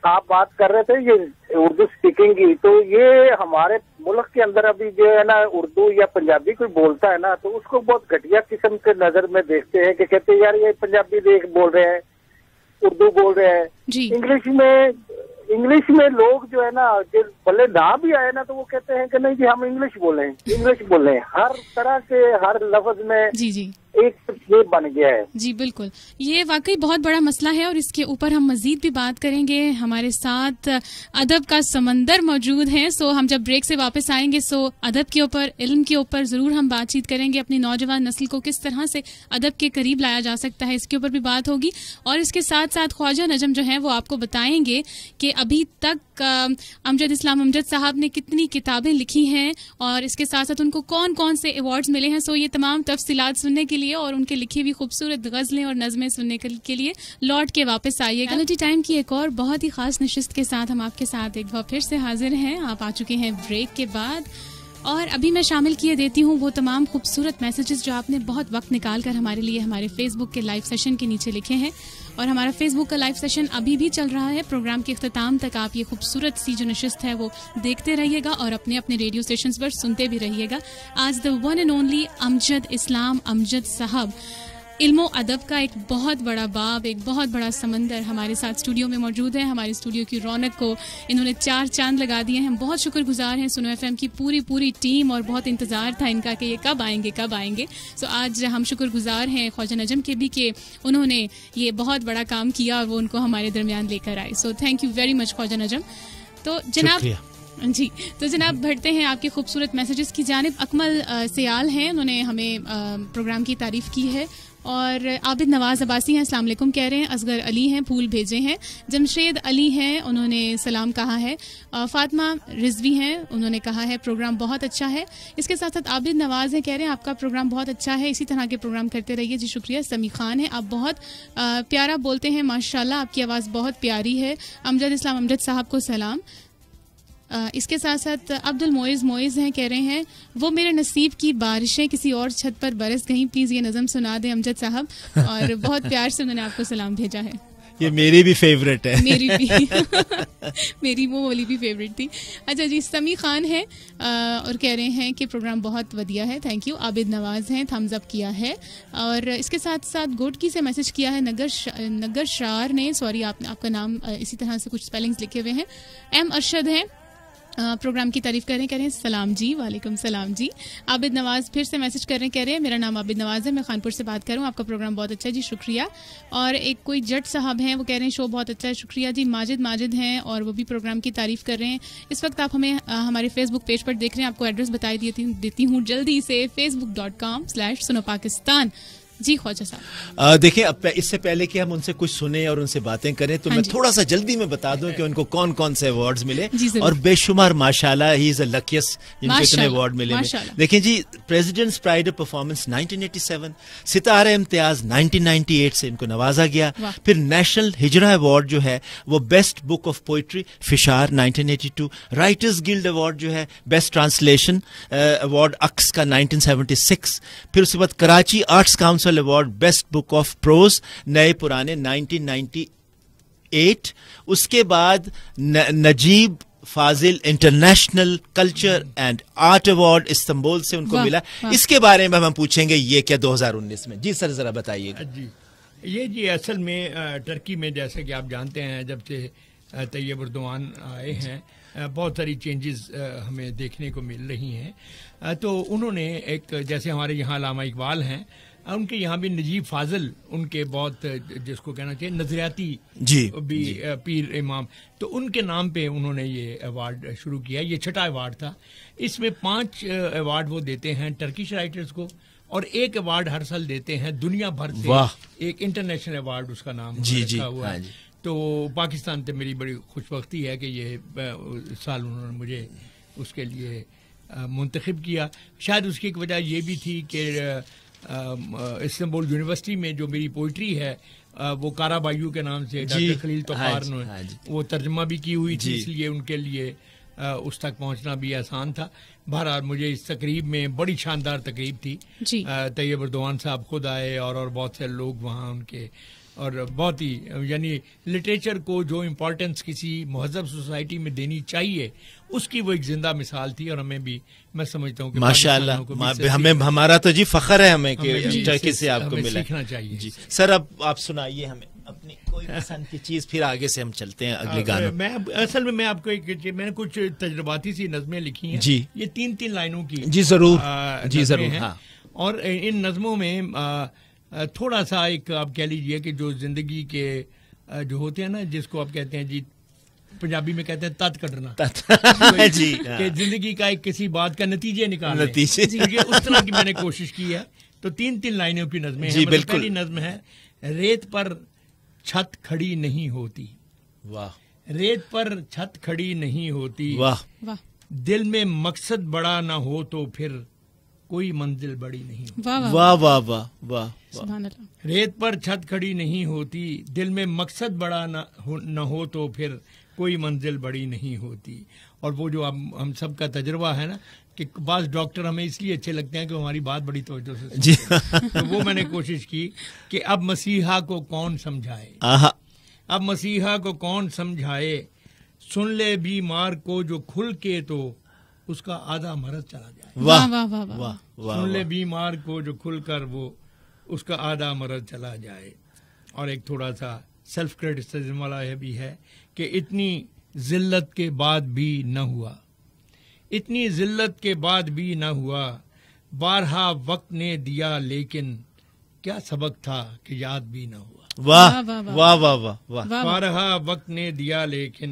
آپ بات کر رہے تھے یہ اردو اسپیکنگ کی, تو یہ ہمارے ملک کے اندر ابھی جو ہے نا اردو یا پنجابی کوئی بولتا ہے نا تو اس کو بہت گھٹیا قسم کے نظر میں دیکھتے ہیں کہ کہتے ہیں یار یہ پنجابی بول رہے ہیں, اردو بول رہے ہیں. انگلش میں لوگ جو ہے نا بھلے نہ بھی آئے نا تو وہ کہتے ہیں کہ نہیں جی ہم انگلش بولیں. ہر طرح کے ہر لفظ میں جی ایک یہ بن گیا ہے. جی بالکل, یہ واقعی بہت بڑا مسئلہ ہے اور اس کے اوپر ہم مزید بھی بات کریں گے. ہمارے ساتھ ادب کا سمندر موجود ہے, سو ہم جب بریک سے واپس آئیں گے سو ادب کے اوپر, علم کے اوپر ضرور ہم بات چیت کریں گے. اپنی نوجوان نسل کو کس طرح سے ادب کے قریب لایا جا سکتا ہے اس کے اوپر بھی بات ہوگی. اور اس کے ساتھ ساتھ خواجہ نجم جو ہیں وہ آپ کو بتائیں گے کہ ابھی تک امجد اسلام امجد صاحب نے کتنی کتابیں لکھی ہیں اور اس کے ساتھ ساتھ ان کو کون کون سے ایوارڈز ملے ہیں. سو یہ تمام تفصیلات سننے کے لیے اور ان کے لکھی ہوئی خوبصورت غزلیں اور نظمیں سننے کے لیے لوٹ کے واپس آئیے گا. میلوڈی ٹائم کی ایک اور بہت ہی خاص نشست کے ساتھ ہم آپ کے ساتھ ایک بار پھر سے حاضر ہیں. آپ آ چکے ہیں بریک کے بعد اور ابھی میں شامل کیے دیتی ہوں وہ تمام خوبصورت میسیجز جو آپ نے بہت وقت نکال کر ہمارے لیے ہمارے فیس بک کے لائیو سیشن کے نیچے لکھے ہیں. اور ہمارا فیس بک کا لائیو سیشن ابھی بھی چل رہا ہے. پروگرام کے اختتام تک آپ یہ خوبصورت سی جو نشست ہے وہ دیکھتے رہیے گا اور اپنے اپنے ریڈیو اسٹیشنز پر سنتے بھی رہیے گا. آج دا ون اینڈ اونلی امجد اسلام امجد صاحب, علم و ادب کا ایک بہت بڑا باب, ایک بہت بڑا سمندر ہمارے ساتھ اسٹوڈیو میں موجود ہے. ہمارے اسٹوڈیو کی رونق کو انہوں نے 4 چاند لگا دیے ہیں. ہم بہت شکر گزار ہیں سنو ایف ایم کی پوری ٹیم, اور بہت انتظار تھا ان کا کہ یہ کب آئیں گے. سو آج ہم شکر گزار ہیں خواجہ نجم کے بھی کہ انہوں نے یہ بہت بڑا کام کیا اور وہ ان کو ہمارے درمیان لے کر آئے. So thank you very much Khawaja Najm. تو جناب جی تو جناب بڑھتے ہیں آپ کے خوبصورت میسیجز کی جانب. اکمل سیال ہیں, انہوں نے ہمیں پروگرام کی تعریف کی ہے. اور عابد نواز عباسی ہیں, السلام علیکم کہہ رہے ہیں. اصغر علی ہیں, پھول بھیجے ہیں. جمشید علی ہیں, انہوں نے سلام کہا ہے. فاطمہ رضوی ہیں, انہوں نے کہا ہے پروگرام بہت اچھا ہے. اس کے ساتھ ساتھ عابد نواز ہیں, کہہ رہے ہیں آپ کا پروگرام بہت اچھا ہے, اسی طرح کے پروگرام کرتے رہیے. جی شکریہ. سمی خان ہیں, آپ بہت پیارا بولتے ہیں ماشاءاللہ, آپ کی آواز بہت پیاری ہے. امجد اسلام امجد صاحب کو سلام. اس کے ساتھ ساتھ عبد المعز ہیں, کہہ رہے ہیں وہ میرے نصیب کی بارشیں کسی اور چھت پر برس گئیں, پلیز یہ نظم سنا دیں امجد صاحب. اور بہت پیار سے انہوں نے آپ کو سلام بھیجا ہے. یہ میری بھی فیوریٹ ہے. میری بھی میری وہ والی بھی فیوریٹ تھی. اچھا جی, سمی خان ہے اور کہہ رہے ہیں کہ پروگرام بہت ودیا ہے, تھینک یو. عابد نواز ہیں, تھمز اپ کیا ہے. اور اس کے ساتھ ساتھ گوٹکی سے میسج کیا ہے نگر شار نے, سوری آپ کا نام اسی طرح سے کچھ اسپیلنگز لکھے ہوئے ہیں. ایم ارشد ہیں, پروگرام کی تعریف کر رہے ہیں, کہہ رہے ہیں سلام جی. وعلیکم السلام جی. عابد نواز پھر سے میسج کر رہے ہیں, کہہ رہے ہیں میرا نام عابد نواز ہے, میں خانپور سے بات کر رہا ہوں, آپ کا پروگرام بہت اچھا ہے. جی شکریہ. اور ایک کوئی جٹ صاحب ہیں, وہ کہہ رہے ہیں شو بہت اچھا ہے, شکریہ جی. ماجد ہیں اور وہ بھی پروگرام کی تعریف کر رہے ہیں. اس وقت آپ ہمیں ہمارے فیس بک پیج پر دیکھ رہے ہیں, آپ کو ایڈریس بتائی دیتی ہوں جلدی سے, facebook.com/suno pakistan. جی خواجہ صاحب دیکھیں, اس سے پہلے کہ ہم ان سے کچھ سنیں اور ان سے باتیں کریں تو میں تھوڑا سا جلدی میں بتا دوں کہ ان کو کون کون سے ایوارڈز ملے. اور بے شمار ماشاءاللہ ہی از اے لکیسٹ جن کو اتنے ایوارڈ ملے. دیکھیں جی, پریزیڈنٹس پرائڈ آف پرفارمنس 1987, ستارہ امتیاز 1998 سے ان کو نوازا گیا. پھر نیشنل ہجرا ایوارڈ جو ہے وہ best book of poetry Fishar 1982, writers guild award جو ہے بیسٹ ٹرانسلیشن ایوارڈ عکس کا 1976. پھر اس کے بعد Karachi arts council award best book of prose نئے پرانے 1998. اس کے بعد Necip Fazil international culture and art award Istanbul سے ان کو ملا. اس کے بارے میں ہم پوچھیں گے یہ کیا 2019 میں. جی سر ذرا بتائیے. جی اصل میں ٹرکی میں جیسا کہ آپ جانتے ہیں جب سے طیب اردوان آئے ہیں بہت ساری چینجز ہمیں دیکھنے کو مل رہی ہیں. تو انہوں نے ایک, جیسے ہمارے یہاں علامہ اقبال ہیں, ان کے یہاں بھی نجیب فاضل ان کے بہت جس کو کہنا چاہیے نظریاتی پیر امام, تو ان کے نام پہ انہوں نے یہ ایوارڈ شروع کیا. یہ چھٹا ایوارڈ تھا. اس میں 5 ایوارڈ وہ دیتے ہیں ٹرکش رائٹرز کو, اور 1 ایوارڈ ہر سال دیتے ہیں دنیا بھر سے, ایک انٹرنیشنل ایوارڈ اس کا نام رکھا ہوا ہے. تو پاکستان سے میری بڑی خوشبختی ہے کہ یہ سال انہوں نے مجھے اس کے لیے منتخب کیا. شاید اس کی ایک وجہ یہ بھی تھی کہ استنبول یونیورسٹی میں جو میری پوئٹری ہے وہ کارا بایو کے نام سے ڈاکٹر خلیل توقار نے وہ ترجمہ بھی کی ہوئی تھی, اس لیے ان کے لیے اس تک پہنچنا بھی آسان تھا. بہرحال مجھے اس تقریب میں بڑی شاندار تقریب تھی. طیب اردوان صاحب خود آئے اور بہت سے لوگ وہاں ان کے, اور بہت ہی یعنی لٹریچر کو جو امپورٹنس کسی مہذب سوسائٹی میں دینی چاہیے اس کی وہ ایک زندہ مثال تھی. اور ہمیں بھی, میں سمجھتا ہوں کہ ماشاءاللہ ہمیں, ہمارا تو جی فخر ہے ہمیں کہ ٹرکی سے آپ کو ملا. سیکھنا چاہیے. جی سر اب آپ سنائیے ہمیں اپنی کوئی پسند کی چیز, پھر آگے سے ہم چلتے ہیں اگلے گانوں. میں اصل میں آپ کو میں نے کچھ تجرباتی سی نظمیں لکھی ہیں. جی یہ 3 لائنوں کی. جی ضرور. جی ضرور. ہاں. اور ان نظموں میں تھوڑا سا ایک آپ کہہ لیجئے کہ جو زندگی کے جو ہوتے ہیں نا, جس کو آپ کہتے ہیں جی پنجابی میں کہتے ہیں تت کٹنا, جی کہ زندگی کا ایک کسی بات کا نتیجے نکالنا, اس طرح کی میں نے کوشش کی ہے. تو 3 لائنوں کی نظمیں ہیں. پہلی نظم ہے, ریت پر چھت کھڑی نہیں ہوتی. واہ. ریت پر چھت کھڑی نہیں ہوتی. واہ. دل میں مقصد بڑا نہ ہو تو پھر کوئی منزل بڑی نہیں ہوتی. واہ واہ واہ واہ. سبحان اللہ. ریت پر چھت کھڑی نہیں ہوتی, دل میں مقصد بڑا نہ ہو تو پھر کوئی منزل بڑی نہیں ہوتی. اور وہ جو ہم سب کا تجربہ ہے نا کہ بعض ڈاکٹر ہمیں اس لیے اچھے لگتے ہیں کہ ہماری بات بڑی توجہ سے جی. تو وہ میں نے کوشش کی کہ اب مسیحا کو کون سمجھائے, اب مسیحا کو کون سمجھائے, سن لے بیمار کو جو کھل کے تو اس کا آدھا مرض چلا جائے. واہ واہ واہ. سن لے بیمار کو جو کھل کر وہ اس کا آدھا مرض چلا جائے. اور ایک تھوڑا سا سیلف کرٹیسزم والا یہ بھی ہے کہ اتنی ذلت کے بعد بھی نہ ہوا, اتنی ذلت کے بعد بھی نہ ہوا, بارہا وقت نے دیا لیکن کیا سبق تھا کہ یاد بھی نہ ہوا. واہ واہ واہ واہ. بارہا وقت نے دیا لیکن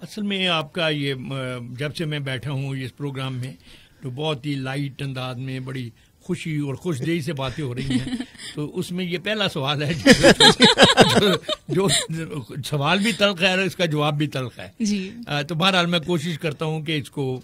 اصل میں آپ کا یہ جب سے میں بیٹھا ہوں اس پروگرام میں تو بہت ہی لائٹ انداز میں بڑی خوشی اور خوش دلی سے باتیں ہو رہی ہیں، تو اس میں یہ پہلا سوال ہے جو سوال بھی تلخ ہے اور اس کا جواب بھی تلخ ہے جی. تو بہرحال میں کوشش کرتا ہوں کہ اس کو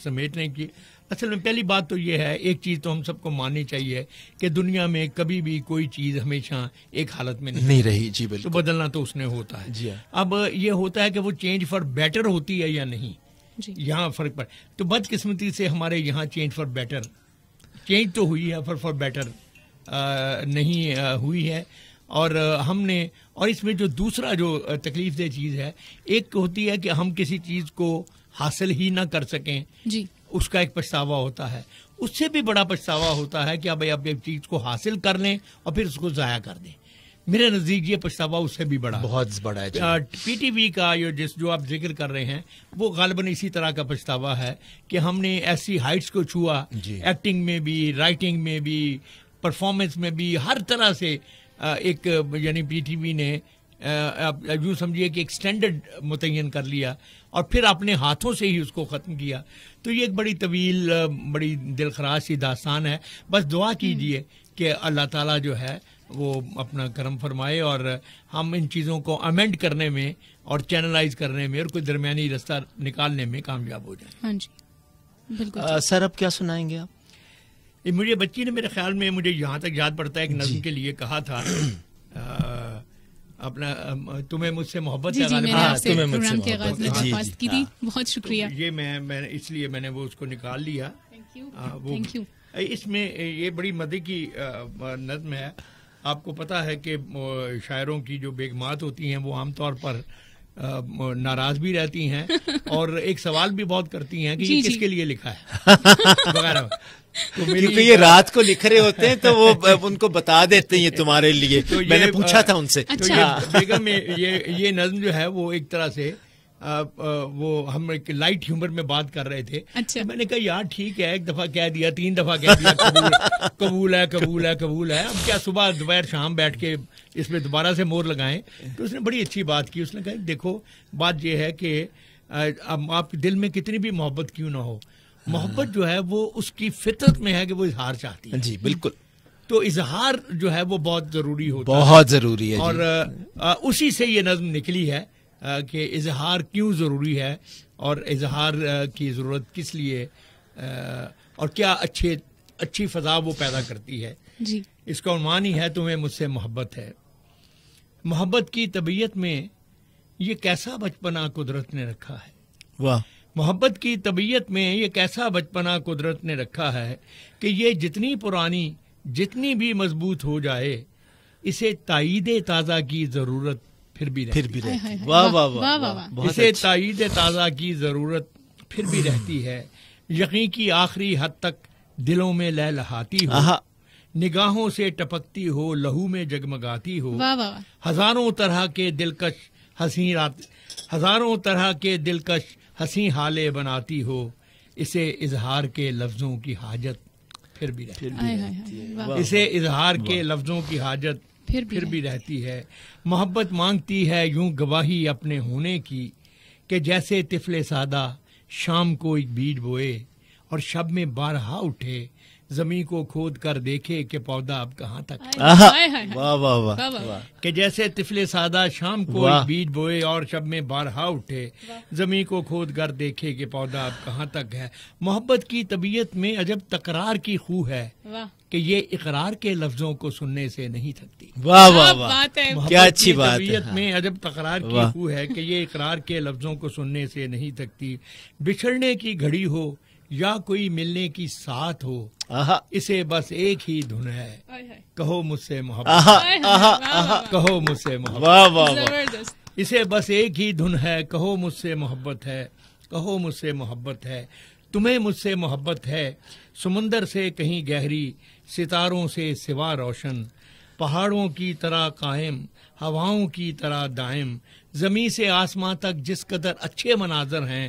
سمیٹنے کی. اصل میں پہلی بات تو یہ ہے، ایک چیز تو ہم سب کو ماننی چاہیے کہ دنیا میں کبھی بھی کوئی چیز ہمیشہ ایک حالت میں نہیں رہی. جی بالکل. تو بدلنا تو اس نے ہوتا ہے. جی. اب یہ ہوتا ہے کہ وہ چینج فار بیٹر ہوتی ہے یا نہیں، یہاں فرق پڑ. تو بدقسمتی سے ہمارے یہاں چینج فار بیٹر، چینج تو ہوئی ہے فار بیٹر نہیں ہوئی ہے. اور ہم نے، اور اس میں جو دوسرا جو تکلیف دہ چیز ہے، ایک ہوتی ہے کہ ہم کسی چیز کو حاصل ہی نہ کر سکیں جی، اس کا ایک پچھتاوا ہوتا ہے. اس سے بھی بڑا پچھتاوا ہوتا ہے کہ اب ایک چیز کو حاصل کر لیں اور پھر اس کو ضائع کر دیں. میرے نزدیک یہ پچھتاوا اس سے بھی بڑا، بہت بڑا ہے. پی ٹی وی کا جو آپ ذکر کر رہے ہیں وہ غالباً اسی طرح کا پچھتاوا ہے کہ ہم نے ایسی ہائٹس کو چھوا، ایکٹنگ میں بھی، رائٹنگ میں بھی، پرفارمنس میں بھی، ہر طرح سے ایک یعنی پی ٹی وی نے یوں سمجھیے کہ ایک سٹینڈرڈ متعین کر لیا اور پھر اپنے ہاتھوں سے ہی اس کو ختم کیا. تو یہ ایک بڑی طویل، بڑی دل خراش سی داستان ہے. بس دعا کیجئے کہ اللہ تعالیٰ جو ہے وہ اپنا کرم فرمائے اور ہم ان چیزوں کو امینڈ کرنے میں اور چینلائز کرنے میں اور کوئی درمیانی رستہ نکالنے میں کامیاب ہو جائیں. ہاں جی بالکل. سر اب کیا سنائیں گے آپ؟ مجھے بچی نے میرے خیال میں، مجھے یہاں تک یاد پڑتا ہے، ایک نظم کے لیے کہا تھا اپنا تمہیں مجھ سے محبت ہے. بہت شکریہ. یہ میں اس لیے میں نے وہ اس کو نکال لیا. اس میں یہ بڑی مزے کی نظم ہے. آپ کو پتا ہے کہ شاعروں کی جو بیگمات ہوتی ہیں وہ عام طور پر ناراض بھی رہتی ہیں اور ایک سوال بھی بہت کرتی ہیں کہ یہ کس کے لیے لکھا ہے وغیرہ. کیونکہ یہ رات کو لکھ رہے ہوتے ہیں تو وہ ان کو بتا دیتے ہیں یہ تمہارے لیے. میں نے پوچھا تھا ان سے. بیگم یہ نظم جو ہے وہ ایک طرح سے وہ ہم ایک لائٹ ہیومر میں بات کر رہے تھے. میں نے کہا یار ٹھیک ہے، ایک دفعہ کہہ دیا، 3 دفعہ کہہ دیا، قبول ہے قبول ہے قبول ہے، اب کیا صبح دوپہر شام بیٹھ کے اس میں دوبارہ سے مور لگائیں. تو اس نے بڑی اچھی بات کی. اس نے کہا دیکھو بات یہ ہے کہ آپ کے دل میں کتنی بھی محبت کیوں نہ ہو، محبت جو ہے وہ اس کی فطرت میں ہے کہ وہ اظہار چاہتی ہے. جی بالکل. تو اظہار جو ہے وہ بہت ضروری ہوتا ہے، بہت ضروری ہے. اور اسی سے یہ نظم نکلی ہے کہ اظہار کیوں ضروری ہے اور اظہار کی ضرورت کس لیے اور کیا اچھی فضا وہ پیدا کرتی ہے. جی. اس کا عنوان ہی ہے تمہیں مجھ سے محبت ہے. محبت کی طبیعت میں یہ کیسا بچپنا قدرت نے رکھا ہے. واہ. محبت کی طبیعت میں یہ کیسا بچپنا قدرت نے رکھا ہے کہ یہ جتنی پرانی، جتنی بھی مضبوط ہو جائے، اسے تائید تازہ کی ضرورت پھر بھی رہتی ہے. واہ واہ واہ. اسے تائید تازہ کی ضرورت پھر بھی رہتی ہے. یقین کی آخری حد تک دلوں میں لہلہاتی ہو، نگاہوں سے ٹپکتی ہو، لہو میں جگمگاتی ہو. ہزاروں طرح کے دلکش حسین حالے بناتی ہو. اسے اظہار کے لفظوں کی حاجت پھر بھی رہتی ہے. اسے اظہار کے لفظوں کی حاجت پھر بھی رہتی ہے. محبت مانگتی ہے یوں گواہی اپنے ہونے کی کہ جیسے طفل سادہ شام کو ایک بیج بوئے اور شب میں بارہا اٹھے، زمین کو کھود کر دیکھے کہ پودا اب کہاں تک ہے. کہ جیسے طفل سادہ شام کو ایک بیج بوئے اور شب میں بارہا اٹھے، زمین کو کھود کر دیکھے کہ پودا اب کہاں تک ہے. محبت کی طبیعت میں عجب تکرار کی خو ہے کہ یہ اقرار کے لفظوں کو سننے سے نہیں تھکتی. واہ واہ واہ، کیا اچھی بات ہے. طبیعت میں عجب تکرار کی خو ہے کہ یہ اقرار کے لفظوں کو سننے سے نہیں تھکتی. بچھڑنے کی گھڑی ہو یا کوئی ملنے کی ساتھ ہو، اسے بس ایک ہی دھن ہے، کہو مجھ سے محبت، کہو مجھ سے محبت. اسے بس ایک ہی دھن ہے، کہو مجھ سے محبت ہے، کہو مجھ سے محبت ہے. تمہیں مجھ سے محبت ہے، سمندر سے کہیں گہری، ستاروں سے سوا روشن، پہاڑوں کی طرح قائم، ہواؤں کی طرح دائم. زمین سے آسماں تک جس قدر اچھے مناظر ہیں،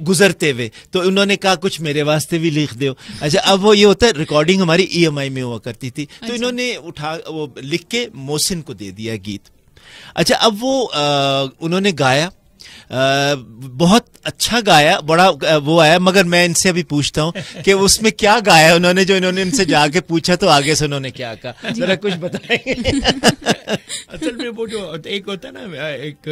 گزرتے ہوئے تو انہوں نے کہا کچھ میرے واسطے بھی لکھ دو. اچھا اب وہ یہ ہوتا ہے ریکارڈنگ ہماری EMI میں ہوا کرتی تھی تو انہوں نے وہ لکھ کے محسن کو دے دیا گیت. اچھا اب وہ انہوں نے گایا, بہت اچھا گایا, بڑا وہ آیا, مگر میں ان سے ابھی پوچھتا ہوں کہ اس میں کیا گایا انہوں نے جو انہوں نے ان سے جا کے پوچھا تو آگے سے انہوں نے کیا کہا, ذرا کچھ بتائیں. اصل میں وہ جو ایک ہوتا ہے نا, ایک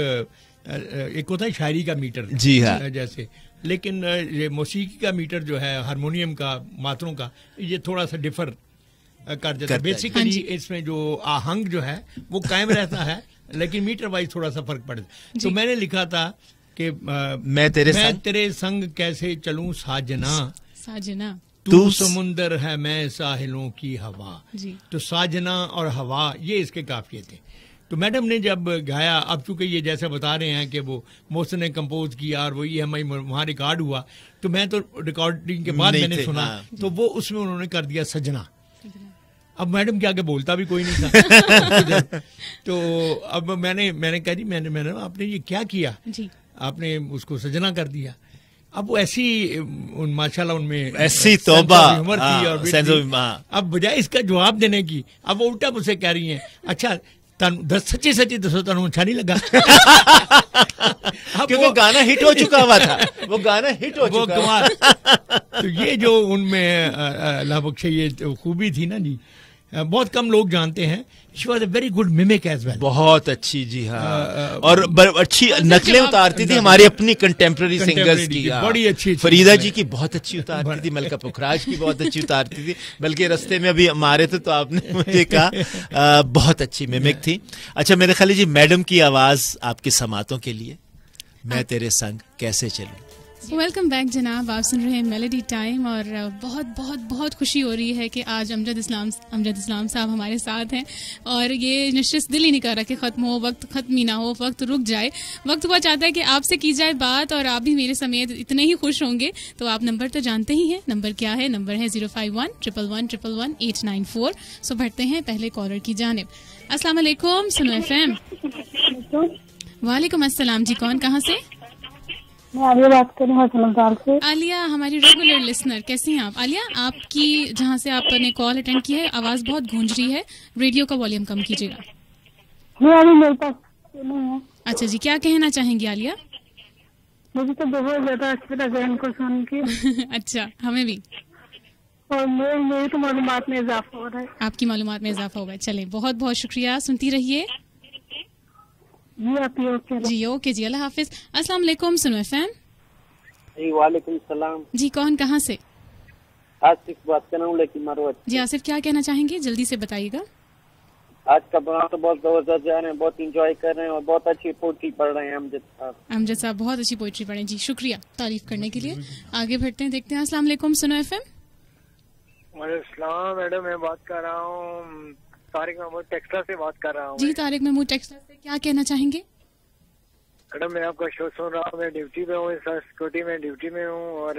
ہوتا ہے شاعری کا میٹر, جی ہاں, جیسے, لیکن یہ موسیقی کا میٹر جو ہے ہارمونیم کا, ماتروں کا, یہ تھوڑا سا ڈفر کر جاتا ہے. بیسیکلی اس میں جو آہنگ جو ہے وہ قائم رہتا ہے لیکن میٹر وائز تھوڑا سا فرق پڑتا ہے. تو میں نے لکھا تھا کہ میں تیرے سنگ کیسے چلوں ساجنا, تو سمندر ہے میں ساحلوں کی ہوا. تو ساجنا اور ہوا یہ اس کے قافیے تھے. تو میڈم نے جب گایا, اب چونکہ یہ جیسے بتا رہے ہیں کہ وہ محسن نے کمپوز کیا اور وہ EMI وہاں ریکارڈ ہوا, تو میں تو ریکارڈنگ کے بعد میں نے سنا تو وہ اس میں انہوں نے کر دیا سجنا. اب میڈم کے آگے بولتا بھی کوئی نہیں تھا. تو اب میں نے کہا جی میں نے آپ نے یہ کیا کیا, آپ نے اس کو سجنا کر دیا. اب وہ ایسی ماشاءاللہ ان میں ایسی توبہ تھی, اب بجائے اس کا جواب دینے کی اب وہ الٹا مجھ سے کہہ رہی ہیں اچھا سچی دسو تمہیں اچھا نہیں لگا, کیونکہ گانا ہٹ ہو چکا ہوا تھا, وہ گانا ہٹ ہو چکا. تو یہ جو ان میں اللہ بخشے یہ خوبی تھی نا جی, بہت کم لوگ جانتے ہیں. She was a very good mimic as well, بہت اچھی, جی ہاں, اور اچھی نقلیں اتارتی تھی ہماری اپنی کنٹمپرری سنگرز کی. بڑی اچھی, فریدہ جی کی بہت اچھی اتارتی تھی, ملکہ پکھراج کی بہت اچھی اتارتی تھی, بلکہ رستے میں ابھی ہمارے تھے تو آپ نے مجھے کہا بہت اچھی میمک تھی. اچھا میرے خیال جی میڈم کی آواز آپ کی سماعتوں کے لیے, میں تیرے سنگ کیسے چلوں. ویلکم بیک جناب, آپ سن رہے ہیں میلوڈی ٹائم, اور بہت بہت بہت خوشی ہو رہی ہے کہ آج امجد اسلام صاحب ہمارے ساتھ ہیں, اور یہ نشست دل ہی نہیں کر رہا کہ ختم ہو, وقت ختم ہی نہ ہو, وقت رک جائے. وقت ہوا چاہتا ہے کہ آپ سے کی جائے بات, اور آپ بھی میرے سمیت اتنے ہی خوش ہوں گے. تو آپ نمبر تو جانتے ہی ہیں, نمبر کیا ہے, نمبر ہے 051-111-11894. سو بڑھتے ہیں پہلے کالر کی جانب. السلام علیکم, سنو FM. وعلیکم السلام جی, کون کہاں سے؟ میں عالیہ بات کر رہی ہوں. عالیہ ہماری ریگولر لسنر, کیسی ہیں آپ؟ عالیہ آپ کی جہاں سے آپ نے کال اٹینڈ کی ہے آواز بہت گونج رہی ہے, ریڈیو کا والیوم کم کیجیے گا. میرے پاس نہیں ہے. اچھا جی, کیا کہنا چاہیں گی عالیہ؟ مجھے تو بہت زیادہ اچھا لگا ان کو سن کے. اچھا, ہمیں بھی, اور میری تو معلومات میں اضافہ ہو رہا ہے. آپ کی معلومات میں اضافہ ہوگا. چلیں, بہت بہت شکریہ, سنتی رہیے. جی اوکے جی, اللہ حافظ. السلام علیکم, سنو FM. جی وعلیکم السلام. جی کون کہاں سے؟ آصف بات کر رہا ہوں لیکن مروت. جی آصف, کیا کہنا چاہیں گے, جلدی سے بتائیے گا. آج کا پروگرام تو بہت زبردست جا رہے ہیں, بہت انجوائے کر رہے ہیں اور بہت اچھی پوئٹری پڑھ رہے ہیں امجد صاحب بہت اچھی پوئٹری پڑھیں. جی شکریہ تعریف کرنے کے لیے. آگے بڑھتے ہیں, دیکھتے ہیں. السلام علیکم, سنو FM. وعلیکم السلام میڈم, میں بات کر رہا ہوں طارق محمود ٹیکسلا سے بات کر رہا ہوں. جی طارق محمود ٹیکسلا سے, کیا کہنا چاہیں گے؟ میڈم میں آپ کا شو سن رہا ہوں, میں ڈیوٹی میں ہوں, سیکورٹی میں ڈیوٹی میں ہوں, اور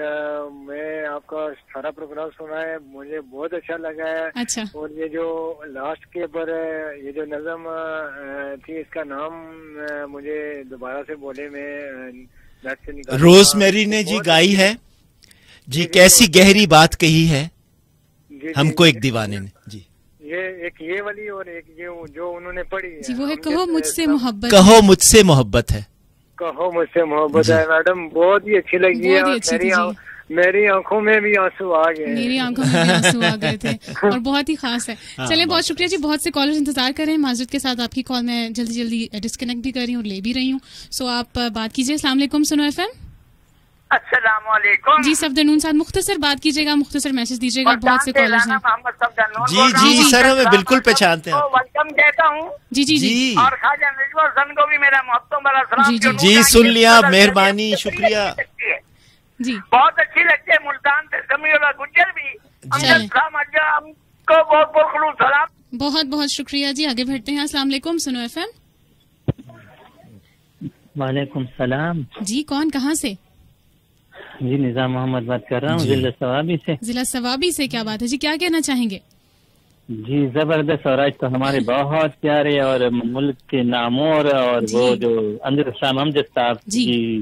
میں آپ کا سارا پروگرام سنا ہے, مجھے بہت اچھا لگا ہے. اچھا. اور یہ جو لاسٹ کے اوپر یہ جو نظم تھی, اس کا نام مجھے دوبارہ سے بولے, میں نیٹ سے نکال. روز میری نے جی گائی ہے جی, کیسی گہری بات کہی ہے ہم کو ایک دیوانے نے. جی یہ ایک یہ والی, اور ایک یہ جو انہوں نے پڑھی ہے, جی وہ ہے کہو مجھ سے محبت, کہو مجھ سے محبت ہے, کہو مجھ سے محبت ہے. میڈم بہت ہی اچھی لگی ہے, میری آنکھوں میں بھی آنسو آ گئے, میری آنکھوں میں بھی آنسو آ گئے تھے, اور بہت ہی خاص ہے. چلیں, بہت شکریہ جی. بہت سے کالرز انتظار کر رہے ہیں. معذرت کے ساتھ آپ کی کال میں جلدی ڈسکنیکٹ بھی کر رہی ہوں اور لے بھی رہی ہوں. سو آپ بات کیجیے. السلام علیکم, سنو FM. السلام علیکم جی. صفدرنون صاحب مختصر بات کیجیے گا, مختصر میسج دیجیے گا, بہت سے کالرز ہیں. جی جی سر, ہمیں بالکل پہچانتے ہیں. ویلکم کہتا ہوں. جی جی جی. اور خواجہ نجم الحسن کو بھی میرا محترم بڑا سلام. جی سن لیا, مہربانی, شکریہ. جی بہت اچھی لگتی ہے. ملتان سے سمیع اللہ گجر بھی ہم کو بہت بہت خلوص سلام. بہت بہت شکریہ جی. آگے بڑھتے ہیں. السلام علیکم, سنو FM. وعلیکم السلام. جی کون کہاں سے؟ جی نظام محمد بات کر رہا ہوں, ضلع ثوابی سے. ضلع ثوابی سے, کیا بات ہے جی, کیا کہنا چاہیں گے؟ جی زبردست, اور آج تو ہمارے بہت پیارے اور ملک کے نامور اور وہ جو امجد اسلام امجد صاحب جی